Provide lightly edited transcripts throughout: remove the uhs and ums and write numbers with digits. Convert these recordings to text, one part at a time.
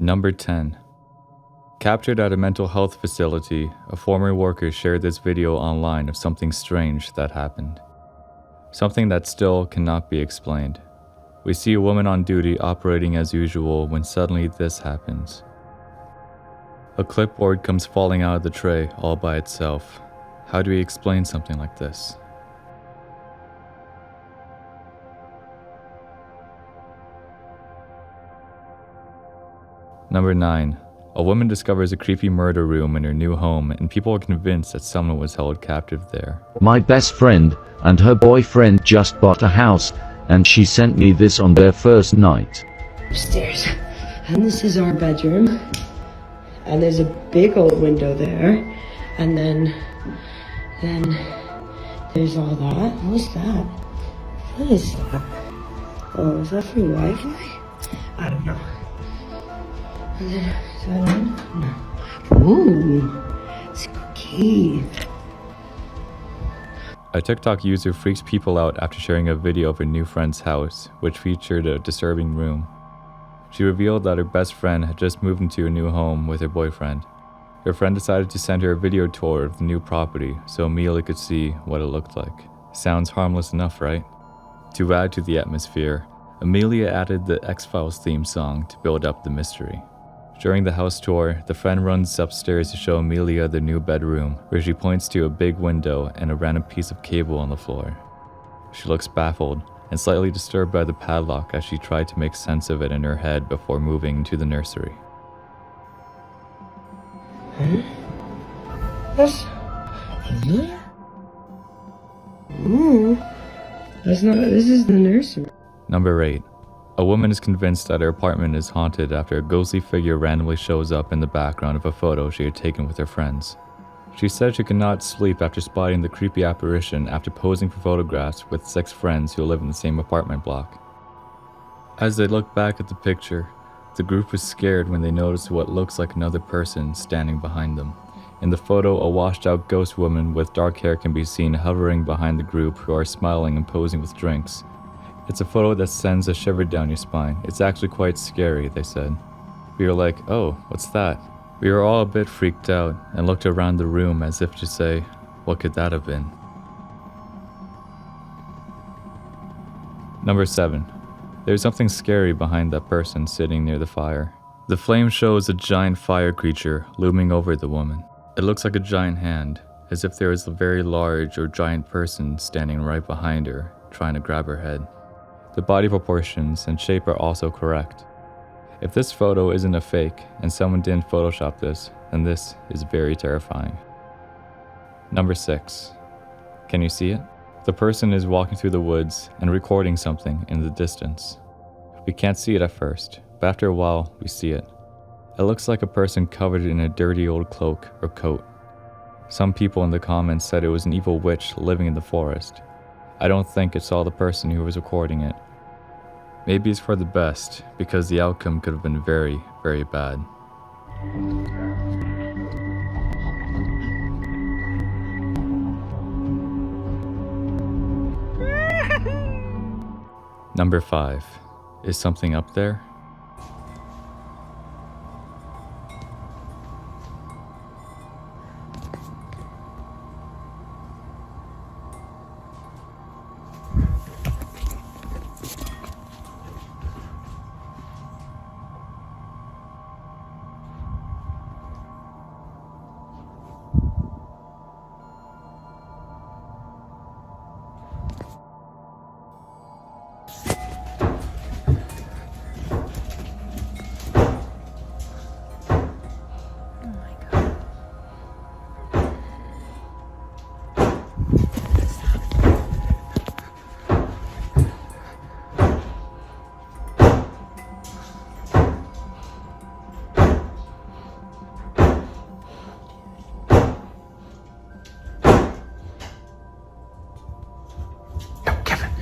Number 10. Captured at a mental health facility, a former worker shared this video online of something strange that happened. Something that still cannot be explained. We see a woman on duty operating as usual when suddenly this happens. A clipboard comes falling out of the tray all by itself. How do we explain something like this? Number 9. A woman discovers a creepy murder room in her new home and people are convinced that someone was held captive there. My best friend and her boyfriend just bought a house and she sent me this on their first night. Upstairs, and this is our bedroom, and there's a big old window there, and then there's all that. What's that? What is that? Oh, is that for Wi-Fi? I don't know. And then, is that on? No. Ooh, spooky. A TikTok user freaks people out after sharing a video of her new friend's house, which featured a disturbing room. She revealed that her best friend had just moved into a new home with her boyfriend. Her friend decided to send her a video tour of the new property so Amelia could see what it looked like. Sounds harmless enough, right? To add to the atmosphere, Amelia added the X-Files theme song to build up the mystery. During the house tour, the friend runs upstairs to show Amelia the new bedroom, where she points to a big window and a random piece of cable on the floor. She looks baffled and slightly disturbed by the padlock as she tried to make sense of it in her head before moving into the nursery. That's Amelia? Ooh, that's not. This is the nursery. Number 8. A woman is convinced that her apartment is haunted after a ghostly figure randomly shows up in the background of a photo she had taken with her friends. She said she could not sleep after spotting the creepy apparition after posing for photographs with 6 friends who live in the same apartment block. As they looked back at the picture, the group was scared when they noticed what looks like another person standing behind them. In the photo, a washed-out ghost woman with dark hair can be seen hovering behind the group who are smiling and posing with drinks. It's a photo that sends a shiver down your spine. It's actually quite scary, they said. We were like, oh, what's that? We were all a bit freaked out and looked around the room as if to say, what could that have been? Number 7. There's something scary behind that person sitting near the fire. The flame shows a giant fire creature looming over the woman. It looks like a giant hand, as if there is a very large or giant person standing right behind her, trying to grab her head. The body proportions and shape are also correct. If this photo isn't a fake and someone didn't Photoshop this, then this is very terrifying. Number 6. Can you see it? The person is walking through the woods and recording something in the distance. We can't see it at first, but after a while we see it. It looks like a person covered in a dirty old cloak or coat. Some people in the comments said it was an evil witch living in the forest. I don't think it's all the person who was recording it. Maybe it's for the best, because the outcome could have been very, very bad. Number 5. Is something up there?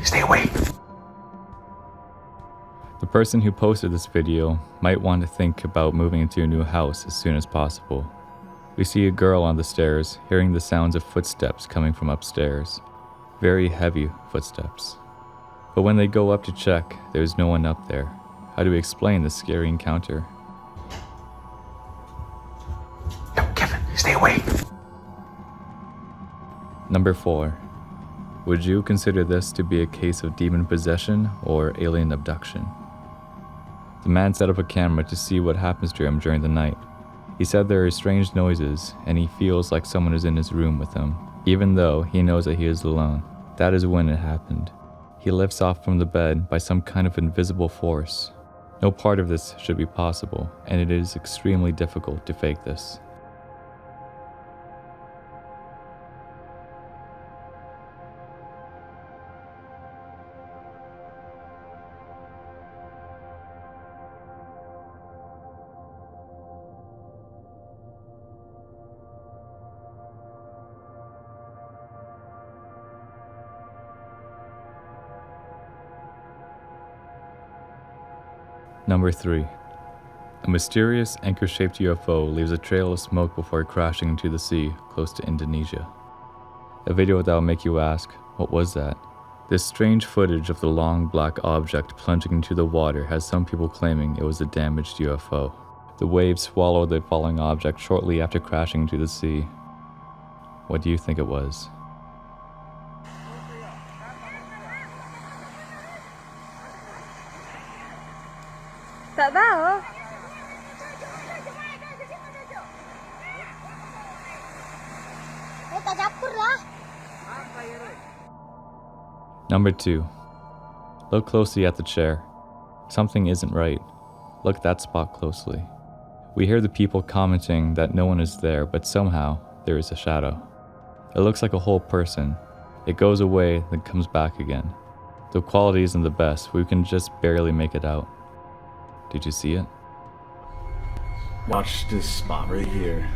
Stay away. The person who posted this video might want to think about moving into a new house as soon as possible. We see a girl on the stairs hearing the sounds of footsteps coming from upstairs. Very heavy footsteps. But when they go up to check, there's no one up there. How do we explain this scary encounter? Number 4. Would you consider this to be a case of demon possession or alien abduction? The man set up a camera to see what happens to him during the night. He said there are strange noises and he feels like someone is in his room with him, even though he knows that he is alone. That is when it happened. He lifts off from the bed by some kind of invisible force. No part of this should be possible, and it is extremely difficult to fake this. Number 3. A mysterious anchor-shaped UFO leaves a trail of smoke before crashing into the sea close to Indonesia. A video that will make you ask, what was that? This strange footage of the long black object plunging into the water has some people claiming it was a damaged UFO. The waves swallowed the falling object shortly after crashing into the sea. What do you think it was? Tak tahu. Tak campur lah. Number 2. Look closely at the chair. Something isn't right. Look at that spot closely. We hear the people commenting that no one is there, but somehow there is a shadow. It looks like a whole person. It goes away, then comes back again. The quality isn't the best, we can just barely make it out. Did you see it? Watch this spot right here.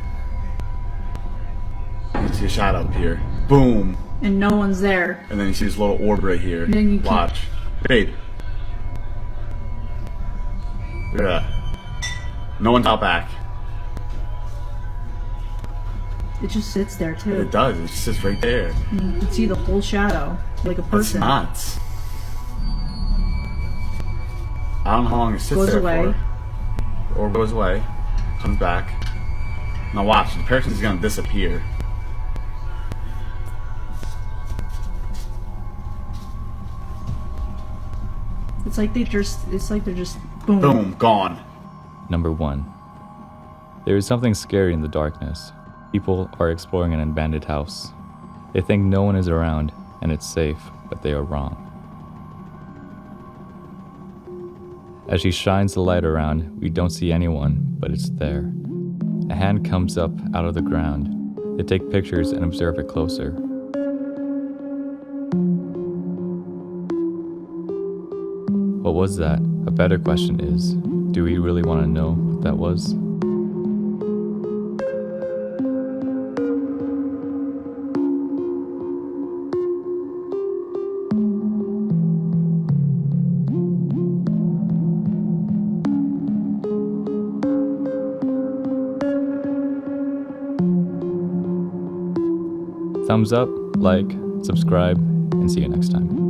You can see a shadow up here. Boom! And no one's there. And then you see this little orb right here. And then you keep- Watch. Wait. Look at that. No one's out back. It just sits there too. It does. It just sits right there. You can see the whole shadow, like a It's person. nuts. I don't know how long it sits Goes there away. for. Or goes away. Comes back. Now watch. The person's gonna disappear. It's like they're just boom. Boom. Gone. Number 1. There is something scary in the darkness. People are exploring an abandoned house. They think no one is around and it's safe, but they are wrong. As she shines the light around, we don't see anyone, but it's there. A hand comes up out of the ground. They take pictures and observe it closer. What was that? A better question is, do we really want to know what that was? Thumbs up, like, subscribe, and see you next time.